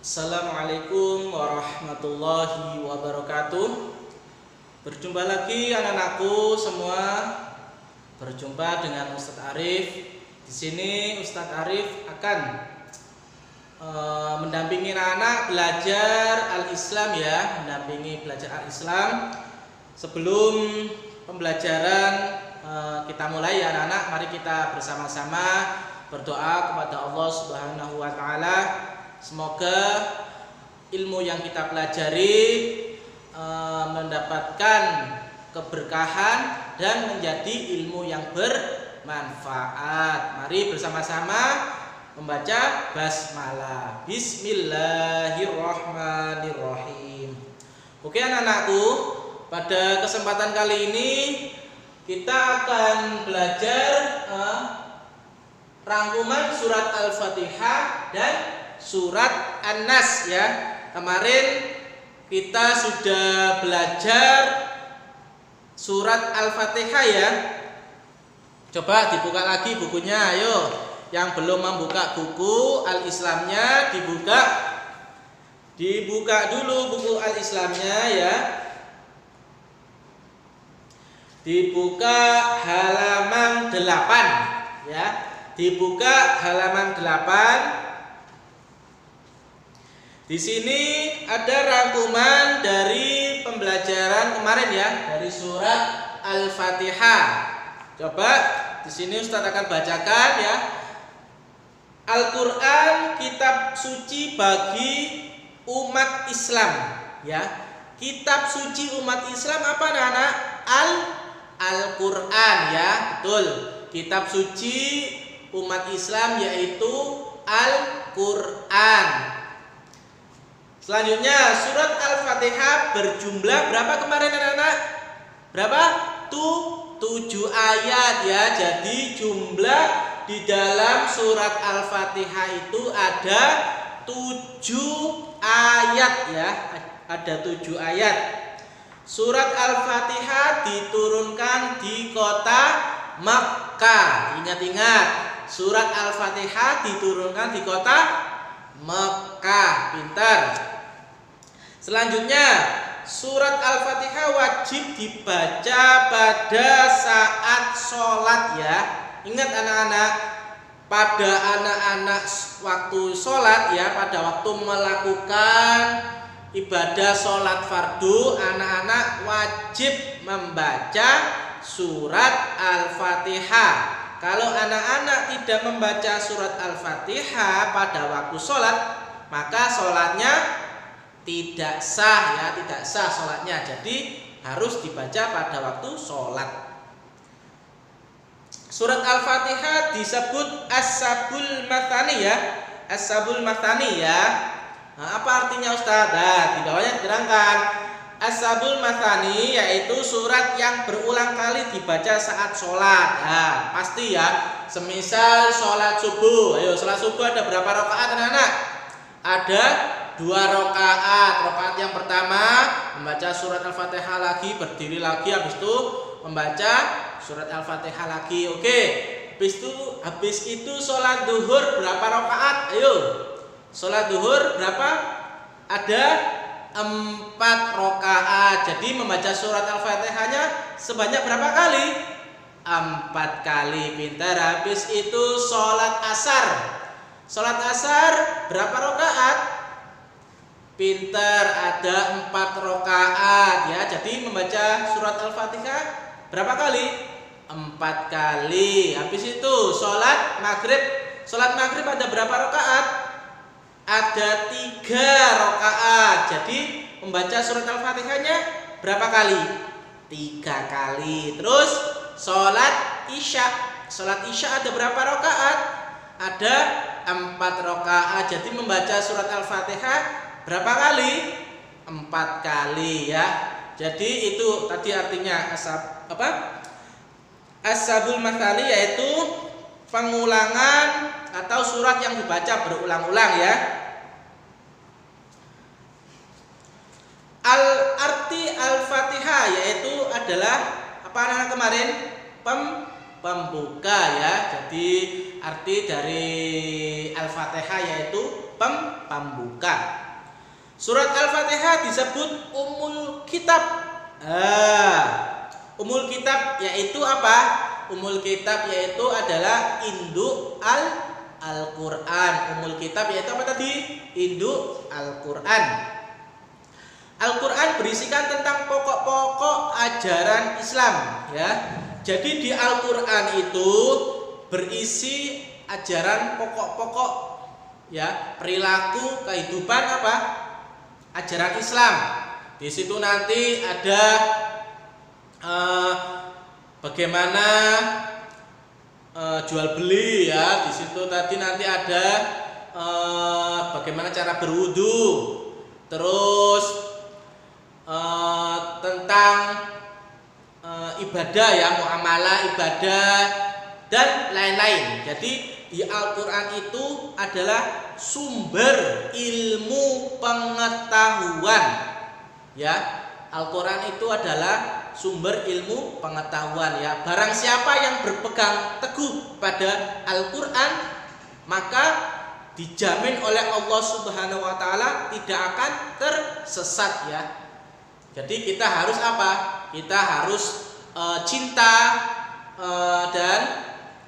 Assalamualaikum warahmatullahi wabarakatuh. Berjumpa lagi anak-anakku semua. Berjumpa dengan Ustadz Arif. Di sini Ustadz Arif akan mendampingi anak-anak belajar Al-Islam ya, mendampingi belajar Al-Islam. Sebelum pembelajaran kita mulai ya anak-anak, mari kita bersama-sama berdoa kepada Allah Subhanahu wa taala. Semoga ilmu yang kita pelajari mendapatkan keberkahan dan menjadi ilmu yang bermanfaat. Mari bersama-sama membaca basmalah. Bismillahirrahmanirrahim. Oke anak-anakku, pada kesempatan kali ini kita akan belajar rangkuman surat Al-Fatihah dan surat An-Nas ya. Kemarin kita sudah belajar surat Al-Fatihah ya. Coba dibuka lagi bukunya, ayo. Yang belum membuka buku Al-Islamnya dibuka. Dibuka dulu buku Al-Islamnya ya. Dibuka halaman 8 ya. Dibuka halaman 8. Di sini ada rangkuman dari pembelajaran kemarin ya, dari surat Al-Fatihah. Coba di sini Ustadz akan bacakan ya. Al-Qur'an kitab suci bagi umat Islam ya. Kitab suci umat Islam apa anak-anak? Al-Qur'an ya, betul. Kitab suci umat Islam yaitu Al-Qur'an. Selanjutnya surat Al-Fatihah berjumlah berapa kemarin anak-anak? Berapa? 7 ayat ya. Jadi jumlah di dalam surat Al-Fatihah itu ada 7 ayat ya. Ada 7 ayat. Surat Al-Fatihah diturunkan di kota Makkah. Ingat-ingat, surat Al-Fatihah diturunkan di kota Makkah. Pintar. Selanjutnya, surat Al-Fatihah wajib dibaca pada saat sholat ya. Ingat anak-anak, pada anak-anak waktu sholat ya, pada waktu melakukan ibadah sholat fardu, anak-anak wajib membaca surat Al-Fatihah. Kalau anak-anak tidak membaca surat Al-Fatihah pada waktu sholat, maka sholatnya tidak sah ya, tidak sah sholatnya. Jadi harus dibaca pada waktu sholat. Surat Al-Fatihah disebut As-Sabul Mathani ya. As-Sabul Mathani ya. Nah, apa artinya Ustaz? Nah, di bawahnya diterangkan. As-Sabul Mathani yaitu surat yang berulang kali dibaca saat sholat. Nah, pasti ya. Semisal sholat subuh. Ayo, sholat subuh ada berapa rakaat anak-anak? Ada 2 rakaat. Rakaat yang pertama membaca surat Al-Fatihah lagi, berdiri lagi, habis itu membaca surat Al-Fatihah lagi. Oke. Habis itu sholat duhur berapa rakaat? Ayo. Sholat duhur berapa? Ada 4 rakaat. Jadi membaca surat Al-Fatihahnya sebanyak berapa kali? 4 kali. Pintar. Habis itu sholat asar. Sholat asar berapa rakaat? Pintar, ada 4 rakaat ya. Jadi membaca surat Al-Fatihah berapa kali? 4 kali. Habis itu sholat maghrib. Sholat maghrib ada berapa rakaat? Ada 3 rakaat. Jadi membaca surat Al-Fatihahnya berapa kali? 3 kali. Terus sholat isya. Sholat isya ada berapa rakaat? Ada 4 rakaat. Jadi membaca surat Al-Fatihah berapa kali? 4 kali ya. Jadi itu tadi artinya As-Sabul Mathani yaitu pengulangan atau surat yang dibaca berulang-ulang ya. Arti Al-Fatihah yaitu adalah apa anak kemarin? Pembuka ya. Jadi arti dari Al-Fatihah yaitu pembuka. Surat Al-Fatihah disebut Ummul Kitab. Ummul Kitab yaitu apa? Ummul Kitab yaitu adalah induk Al-Quran. Ummul Kitab yaitu apa tadi? Induk Al-Quran. Al-Quran berisikan tentang pokok-pokok ajaran Islam, ya. Jadi di Al-Quran itu berisi ajaran pokok-pokok, ya, perilaku kehidupan apa? Ajaran Islam. Di situ nanti ada bagaimana jual beli, ya. Di situ tadi nanti ada bagaimana cara berwudu, terus tentang ibadah, ya, muamalah ibadah dan lain-lain. Jadi di Al-Quran itu adalah sumber ilmu pengetahuan, ya. Al-Quran itu adalah sumber ilmu pengetahuan, ya. Barang siapa yang berpegang teguh pada Al-Quran, maka dijamin oleh Allah Subhanahu wa taala tidak akan tersesat, ya. Jadi kita harus apa? Kita harus cinta dan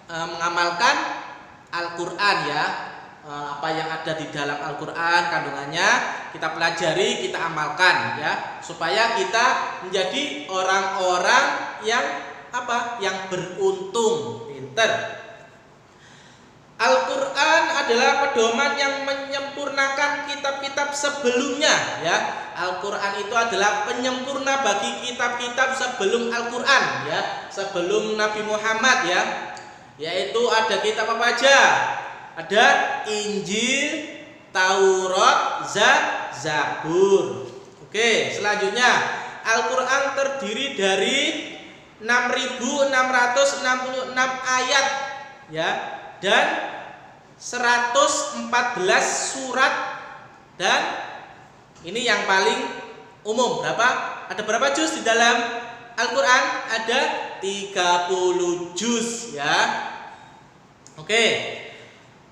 mengamalkan Al-Quran, ya. Apa yang ada di dalam Al-Quran kandungannya kita pelajari, kita amalkan, ya, supaya kita menjadi orang-orang yang apa? Yang beruntung, pinter. Al-Quran adalah pedoman yang menyempurnakan kitab-kitab sebelumnya, ya. Al-Quran itu adalah penyempurna bagi kitab-kitab sebelum Al-Quran, ya, sebelum Nabi Muhammad, ya. Yaitu ada kitab apa aja? Ada Injil, Taurat, Zabur. Oke, selanjutnya Al-Quran terdiri dari 6.666 ayat, ya, dan 114 surat, dan ini yang paling umum. Ada berapa juz di dalam Al-Quran? Ada 30 juz, ya. Oke.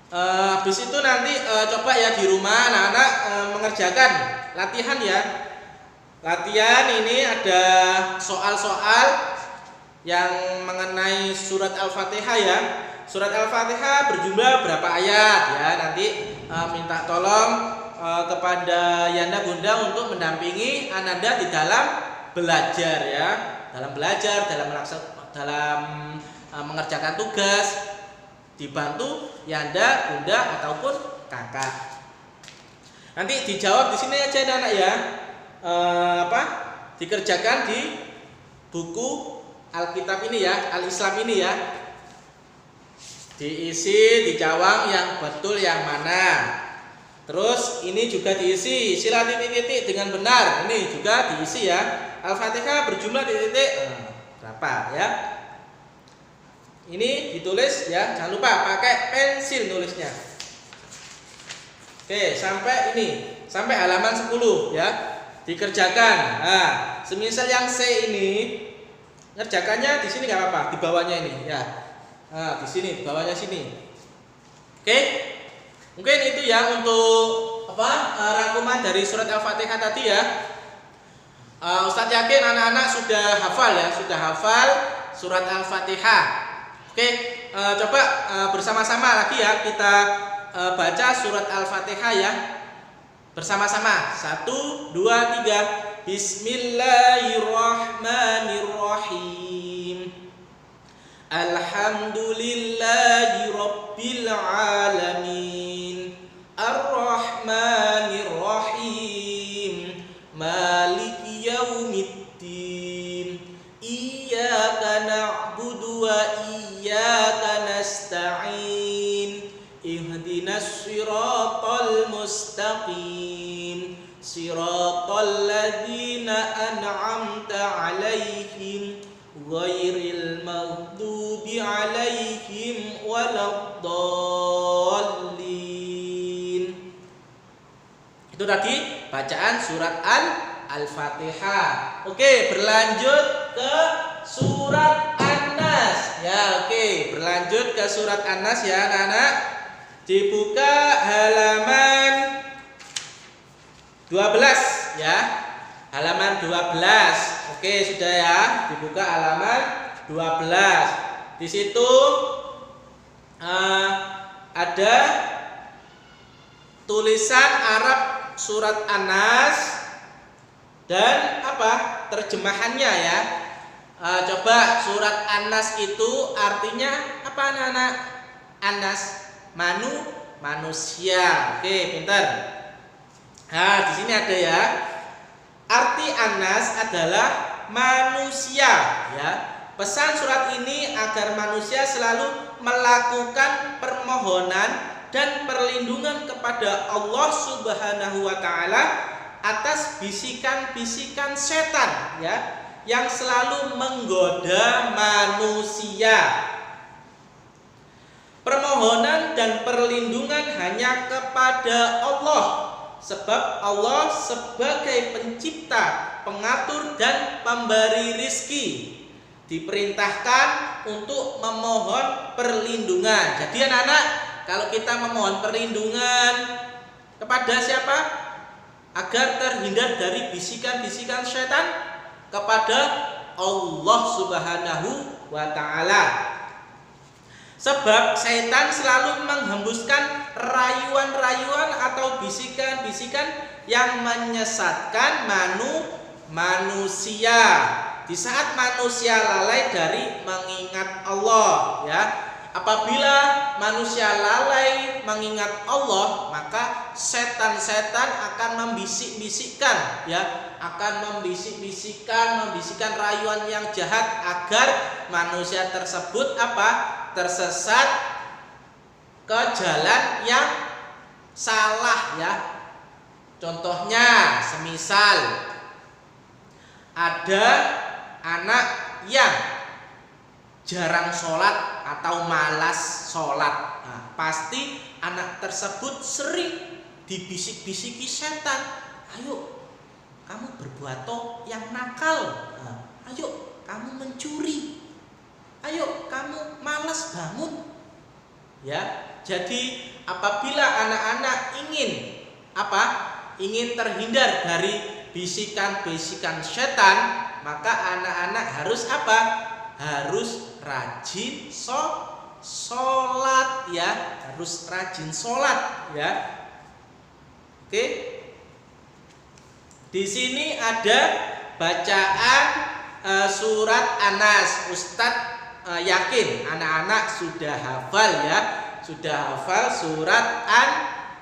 Habis itu nanti coba, ya, di rumah anak-anak mengerjakan latihan, ya. Latihan ini ada soal-soal yang mengenai surat Al-Fatihah, ya. Surat Al-Fatihah berjumlah berapa ayat, ya. Nanti minta tolong kepada Yanda Bunda untuk mendampingi Ananda di dalam belajar, ya. Dalam belajar, dalam mengerjakan tugas, dibantu Yanda, Bunda ataupun kakak. Nanti dijawab di sini aja, anak, ya. Dikerjakan di buku Alkitab ini, ya, Al-Islam ini, ya. Diisi, dijawab yang betul yang mana. Terus ini juga diisi, sila titik-titik dengan benar. Ini juga diisi, ya. Al-Fatihah berjumlah titik-titik berapa, ya. Ini ditulis, ya. Jangan lupa pakai pensil nulisnya. Oke, sampai ini, sampai halaman 10, ya. Dikerjakan. Nah, semisal yang C ini ngerjakannya di sini nggak apa-apa, di bawahnya ini, ya. Nah, di sini, di bawahnya sini. Oke. Mungkin itu, ya, untuk rangkuman dari surat Al-Fatihah tadi, ya. Ustadz yakin anak-anak sudah hafal, ya, sudah hafal surat Al-Fatihah. Oke, coba bersama-sama lagi, ya, kita baca surat Al-Fatihah, ya, bersama-sama. 1, 2, 3. Bismillahirrahmanirrahim. Alhamdulillahi Rabbil Alamin. Ar-Rahmanir-Rahim. Maliki Yaumiddin. Iyyaka na'budu wa iyyaka nasta'in. Ihdinas siratal mustaqim. Siratal ladzina an'amta 'alaihim ghairil maghdubi 'alaihim waladdallin. Itu tadi bacaan surat Al-Fatihah. Oke, berlanjut ke surat An-Nas. Ya, oke, berlanjut ke surat An-Nas, ya, anak-anak. Dibuka halaman 12 ya. Halaman 12. Oke, sudah ya. Dibuka halaman 12. Di situ ada tulisan Arab surat An-Nas dan terjemahannya ya. Coba surat An-Nas itu artinya apa anak-anak? An-Nas manusia. Oke, pintar. Nah, di sini ada ya. Arti An-Nas adalah manusia ya. Pesan surat ini agar manusia selalu melakukan permohonan dan perlindungan kepada Allah Subhanahu wa taala atas bisikan-bisikan setan ya yang selalu menggoda manusia. Permohonan dan perlindungan hanya kepada Allah, sebab Allah sebagai pencipta, pengatur dan pemberi rizki diperintahkan untuk memohon perlindungan. Jadi anak-anak, kalau kita memohon perlindungan kepada siapa? Agar terhindar dari bisikan-bisikan setan, kepada Allah Subhanahu wa taala. Sebab setan selalu menghembuskan rayuan-rayuan atau bisikan-bisikan yang menyesatkan manusia di saat manusia lalai dari mengingat Allah ya. Apabila manusia lalai mengingat Allah, maka setan-setan akan membisik-bisikkan ya, akan membisik-bisikkan rayuan yang jahat agar manusia tersebut tersesat ke jalan yang salah ya. Contohnya semisal ada anak yang jarang sholat atau malas sholat, nah, pasti anak tersebut sering dibisik-bisiki setan. Ayo kamu berbuat yang nakal, nah, ayo kamu mencuri, ayo kamu malas bangun ya. Jadi apabila anak-anak ingin terhindar dari bisikan-bisikan setan, maka anak-anak harus harus rajin sholat ya, harus rajin sholat ya. Oke, di sini ada bacaan surat An-Nas. Ustadz yakin anak-anak sudah hafal ya, sudah hafal surat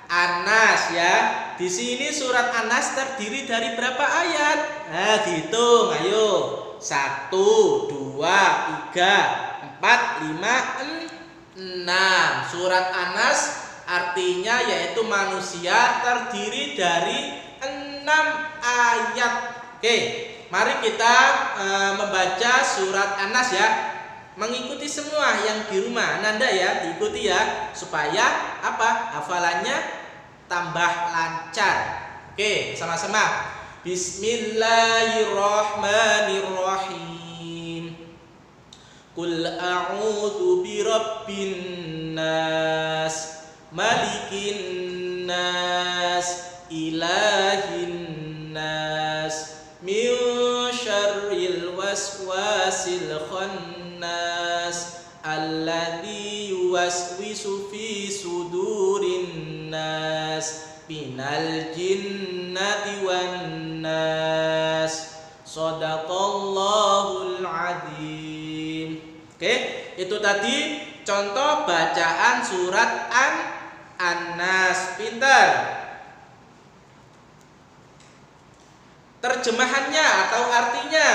An-Nas ya. Di sini surat An-Nas terdiri dari berapa ayat? Nah, dihitung, ayo. 1, 2, 3, 4, 5, 6. Surat An-Nas artinya yaitu manusia terdiri dari 6 ayat. Oke, mari kita membaca surat An-Nas ya. Mengikuti semua yang di rumah Nanda ya, diikuti ya, supaya hafalannya tambah lancar. Oke, sama-sama. Bismillahirrahmanirrahim. Qul a'udzu birabbin nas, malikin nas, ilahin nas, min syarril waswasil khannas, alladzi yuwaswisu fi sudurin nas, minal jinnati wan nas. Shadaqallahul azim. Oke, itu tadi contoh bacaan surat An-Nas. Pintar. Terjemahannya atau artinya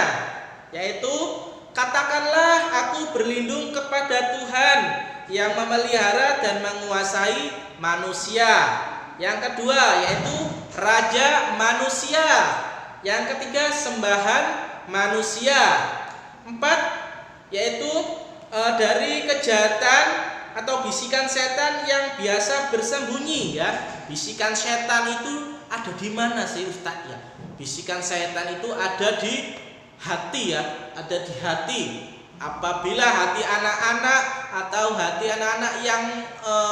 yaitu, katakanlah aku berlindung kepada Tuhan yang memelihara dan menguasai manusia. Yang kedua yaitu raja manusia. Yang ketiga sembahan manusia. 4 yaitu dari kejahatan atau bisikan setan yang biasa bersembunyi ya. Bisikan setan itu ada di mana sih Ustaz ya? Bisikan setan itu ada di hati ya, ada di hati. Apabila hati anak-anak atau hati anak-anak yang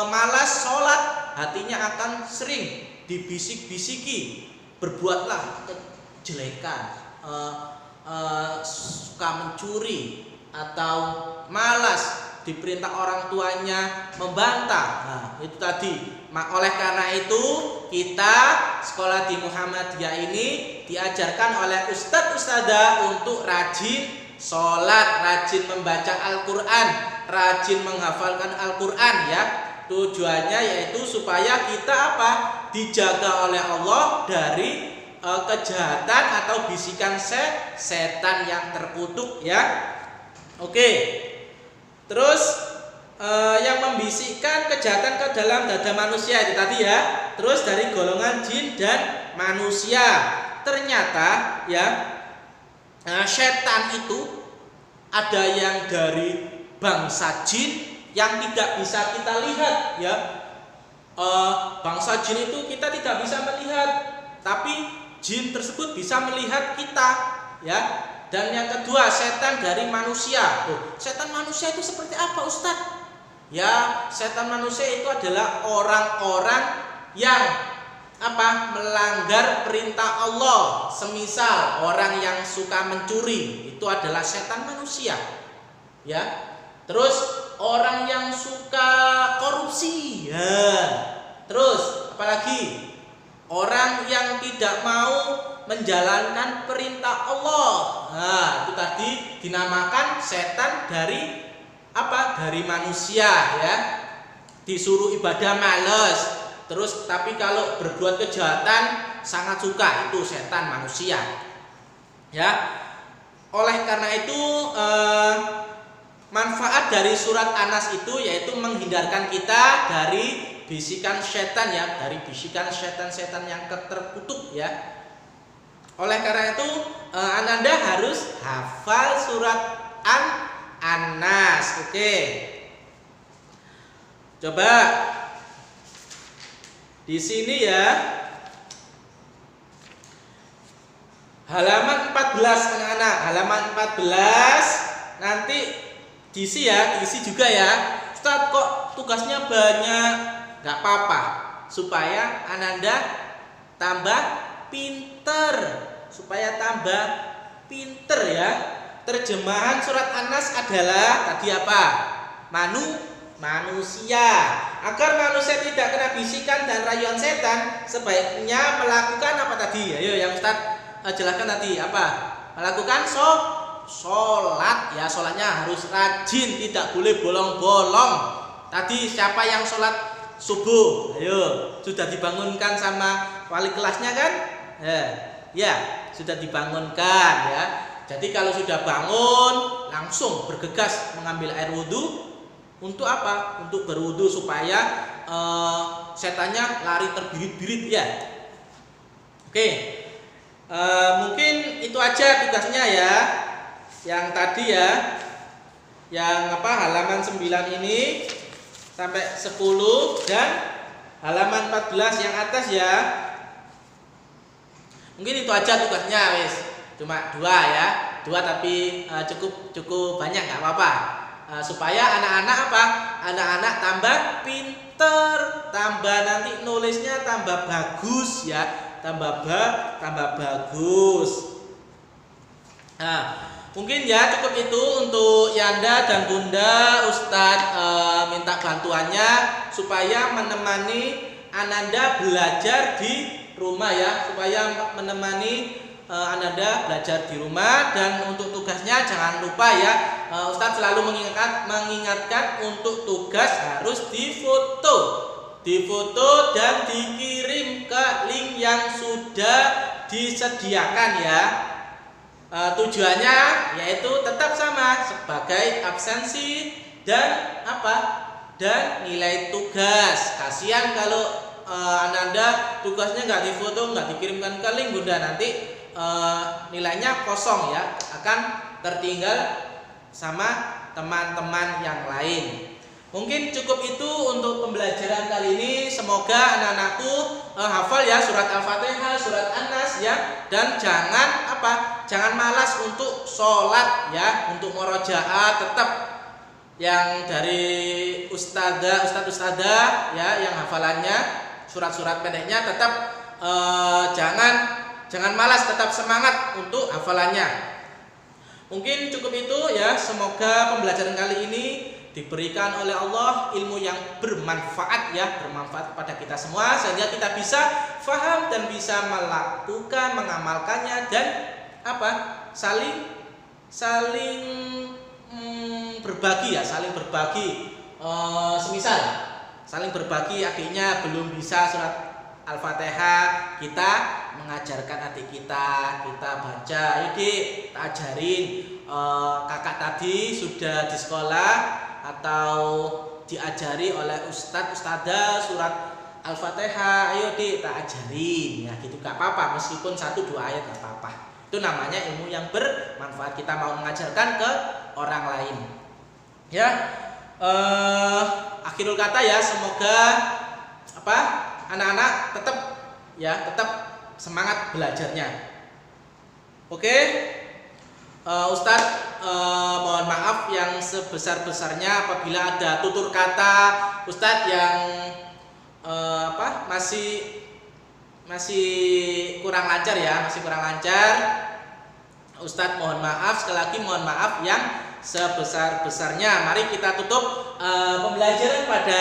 malas sholat, hatinya akan sering dibisik-bisiki berbuatlah kejelekan, suka mencuri atau malas diperintah orang tuanya membantah. Nah, itu tadi. Oleh karena itu kita sekolah di Muhammadiyah ini diajarkan oleh ustadz-ustadzah untuk rajin sholat, rajin membaca Al-Quran, rajin menghafalkan Al-Quran ya. Tujuannya yaitu supaya kita apa? Dijaga oleh Allah dari kejahatan atau bisikan setan yang terkutuk ya. Oke. Terus yang membisikkan kejahatan ke dalam dada manusia itu tadi ya. Terus dari golongan jin dan manusia. Ternyata ya, setan itu ada yang dari bangsa jin yang tidak bisa kita lihat ya. Bangsa jin itu kita tidak bisa melihat, tapi jin tersebut bisa melihat kita ya. Dan yang kedua, setan dari manusia. Setan manusia itu seperti apa, Ustadz? Ya, setan manusia itu adalah orang-orang yang apa? Melanggar perintah Allah. Semisal orang yang suka mencuri, itu adalah setan manusia. Ya. Terus orang yang suka korupsi, ya. Terus apalagi? Orang yang tidak mau menjalankan perintah Allah. Nah, itu tadi dinamakan setan dari apa? Dari manusia ya. Disuruh ibadah males. Terus tapi kalau berbuat kejahatan sangat suka, itu setan manusia. Ya. Oleh karena itu manfaat dari surat An-Nas itu yaitu menghindarkan kita dari bisikan setan ya, dari bisikan setan-setan yang terkutuk ya. Oleh karena itu Ananda harus hafal surat An-Nas. Oke. Coba di sini ya. Halaman 14 anak-anak, halaman 14 nanti diisi ya, diisi juga ya. Ustaz kok tugasnya banyak? Gak apa-apa, supaya Ananda tambah pinter, supaya tambah pinter ya. Terjemahan surat An-Nas adalah tadi apa? Manusia. Agar manusia tidak kena bisikan dan rayuan setan, sebaiknya melakukan apa tadi? Ayo yang Ustaz jelaskan tadi apa? Melakukan sholat ya, sholatnya harus rajin, tidak boleh bolong-bolong. Tadi siapa yang sholat subuh? Ayo, sudah dibangunkan sama wali kelasnya kan? Ya, sudah dibangunkan ya. Jadi kalau sudah bangun langsung bergegas mengambil air wudhu. Untuk apa? Untuk berwudhu supaya setannya lari terbirit-birit ya. Oke. Mungkin itu aja tugasnya ya. Yang tadi ya. Yang apa? Halaman 9 ini sampai 10 dan halaman 14 yang atas ya. Mungkin itu aja tugasnya wis. Cuma 2 ya. 2 tapi cukup banyak enggak apa-apa. Supaya anak-anak apa? Anak-anak tambah pinter, tambah nanti nulisnya tambah bagus ya. Tambah bagus. Nah, mungkin ya cukup itu untuk Yanda dan Bunda. Ustadz minta bantuannya supaya menemani Ananda belajar di rumah ya, supaya menemani Ananda belajar di rumah. Dan untuk tugasnya jangan lupa ya, Ustadz selalu mengingatkan untuk tugas harus difoto dan dikirim ke link yang sudah disediakan ya. Tujuannya yaitu tetap sama sebagai absensi dan apa? Dan nilai tugas. Kasihan kalau Ananda tugasnya nggak difoto, nggak dikirimkan ke link Bunda, nanti nilainya kosong ya, akan tertinggal sama teman-teman yang lain. Mungkin cukup itu untuk pembelajaran kali ini. Semoga anak-anakku hafal ya surat Al-Fatihah, surat An-Nas ya. Dan jangan malas untuk sholat ya, untuk murojaah tetap yang dari ustadzah ya, yang hafalannya surat-surat pendeknya tetap jangan jangan malas, tetap semangat untuk hafalannya. Mungkin cukup itu ya. Semoga pembelajaran kali ini diberikan oleh Allah ilmu yang bermanfaat ya, bermanfaat kepada kita semua sehingga kita bisa faham dan bisa melakukan, mengamalkannya dan saling berbagi ya, saling berbagi. Semisal saling berbagi, adiknya belum bisa surat Al-Fatihah, kita mengajarkan adik kita baca, yuk Dik, kita ajarin. Kakak tadi sudah di sekolah atau diajari oleh ustadzah surat Al-Fatihah, ayo Dik, kita ajarin ya, gitu gak apa-apa, meskipun 1-2 ayat gak apa-apa. Itu namanya ilmu yang bermanfaat, kita mau mengajarkan ke orang lain ya. Akhirul kata ya, semoga anak-anak tetap semangat belajarnya. Oke. Ustadz mohon maaf yang sebesar-besarnya apabila ada tutur kata Ustadz yang masih kurang lancar ya, Ustadz mohon maaf, sekali lagi mohon maaf yang sebesar-besarnya. Mari kita tutup pembelajaran pada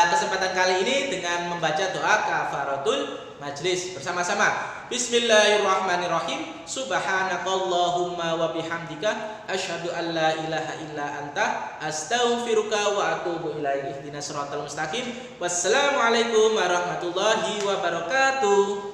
kesempatan kali ini dengan membaca doa kafaratul majlis bersama-sama. Bismillahirrahmanirrahim. Subhanakallahumma wa bihamdika asyhadu an la ilaha illa anta astaghfiruka wa atubu ilaik. Ihdinas siratal mustaqim. Wassalamualaikum warahmatullahi wabarakatuh.